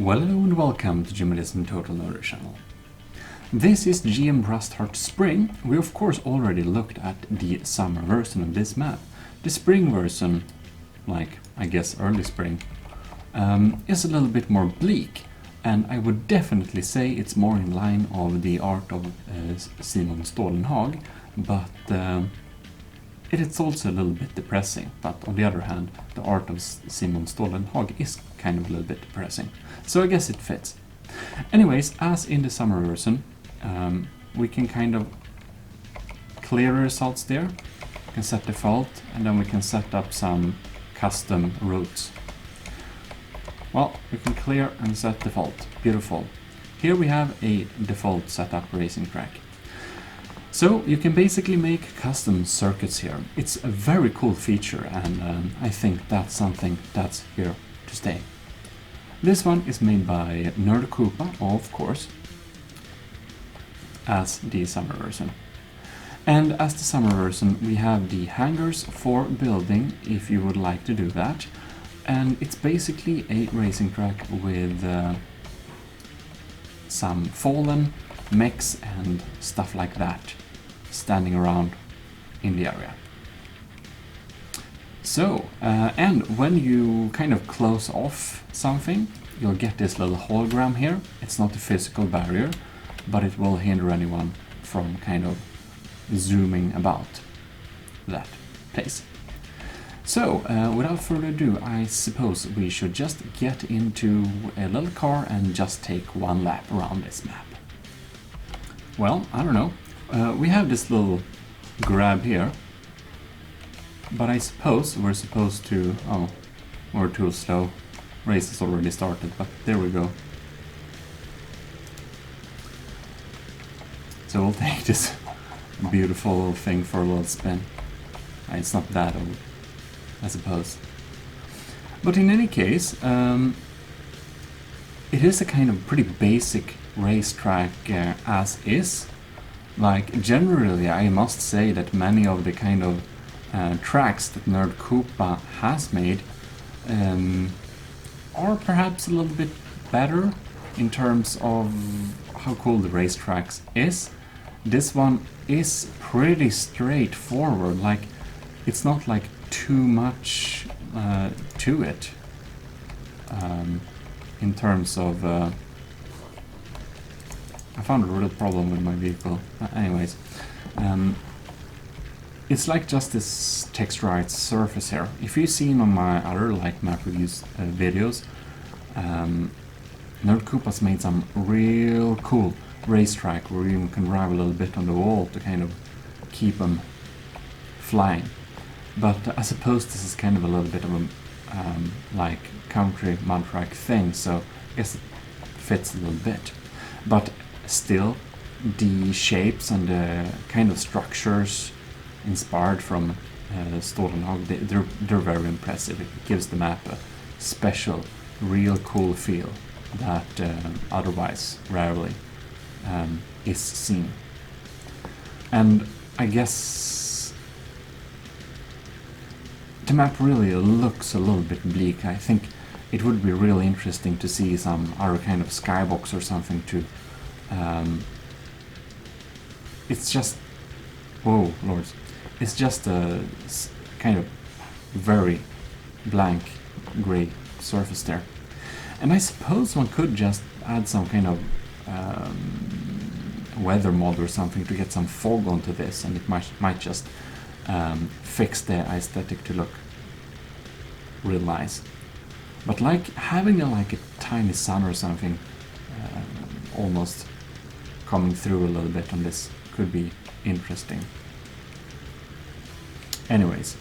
Well, hello and welcome to GMODISM Total Loader channel. This is GM Rustheart Spring. We of course already looked at the summer version of this map. The spring version, like I guess early spring, is a little bit more bleak, and I would definitely say it's more in line of the art of Simon Stålenhag, but it is also a little bit depressing. But on the other hand, the art of Simon Stålenhag is kind of a little bit depressing, so I guess it fits. Anyways, as in the summer version, we can kind of clear the results there, we can set default, and then we can set up some custom routes. Well, we can clear and set default. Beautiful. Here we have a default setup racing track. So you can basically make custom circuits here. It's a very cool feature, and I think that's something that's here to stay. This one is made by Koopa, of course, as the summer version. And as the summer version, we have the hangars for building, if you would like to do that. And it's basically a racing track with some fallen mechs and stuff like that standing around in the area. So, and when you kind of close off something, you'll get this little hologram here. It's not a physical barrier, but it will hinder anyone from kind of zooming about that place. So, without further ado, I suppose we should just get into a little car and just take one lap around this map. Well, I don't know. We have this little grab here, but I suppose we're supposed to... Oh, we're too slow. Race has already started, but there we go. So we'll take this beautiful thing for a little spin. It's not that old, I suppose. But in any case, it is a kind of pretty basic racetrack as is. Like, generally I must say that many of the kind of tracks that Koopa has made are perhaps a little bit better in terms of how cool the racetracks is. This one is pretty straightforward, like it's not like too much to it in terms of I found a real problem with my vehicle. Anyways, it's like just this texturized surface here. If you've seen on my other like map reviews videos, Koopa's made some real cool racetrack where you can drive a little bit on the wall to kind of keep them flying. But I suppose this is kind of a little bit of a like country mud track thing, so I guess it fits a little bit. But still, the shapes and the kind of structures inspired from Stålenhag, they're very impressive. It gives the map a special, real cool feel that otherwise rarely is seen. And I guess the map really looks a little bit bleak. I think it would be really interesting to see some other kind of skybox or something to it's just, oh lords, it's just a kind of very blank grey surface there. And I suppose one could just add some kind of weather mod or something to get some fog onto this, and it might just fix the aesthetic to look real nice. But like having like a tiny sun or something almost coming through a little bit on this could be interesting. Anyways,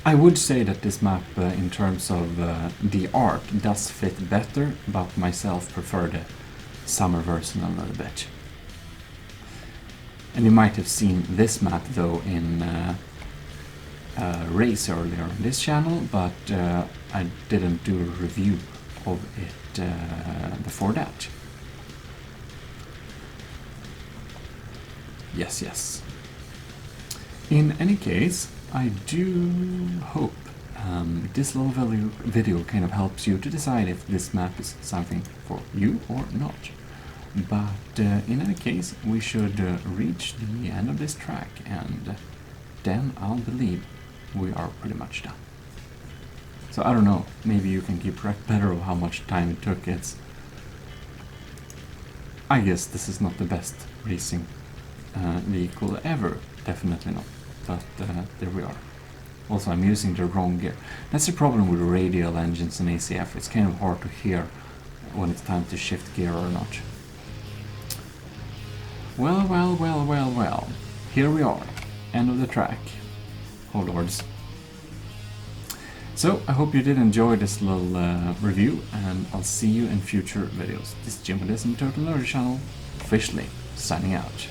I would say that this map in terms of the art does fit better, but myself prefer the summer version a little bit. And you might have seen this map though in race earlier on this channel, but I didn't do a review of it before that. Yes. In any case, I do hope This little video kind of helps you to decide if this map is something for you or not. But in any case, we should reach the end of this track, and then I'll believe we are pretty much done. So I don't know, maybe you can keep track better of how much time it took. I guess this is not the best racing vehicle ever, definitely not, but there we are. Also, I'm using the wrong gear. That's the problem with radial engines in ACF, it's kind of hard to hear when it's time to shift gear or not. Well, here we are, end of the track. Oh lords. So, I hope you did enjoy this little review, and I'll see you in future videos. This is GMODISM Total Nerdy Channel, officially signing out.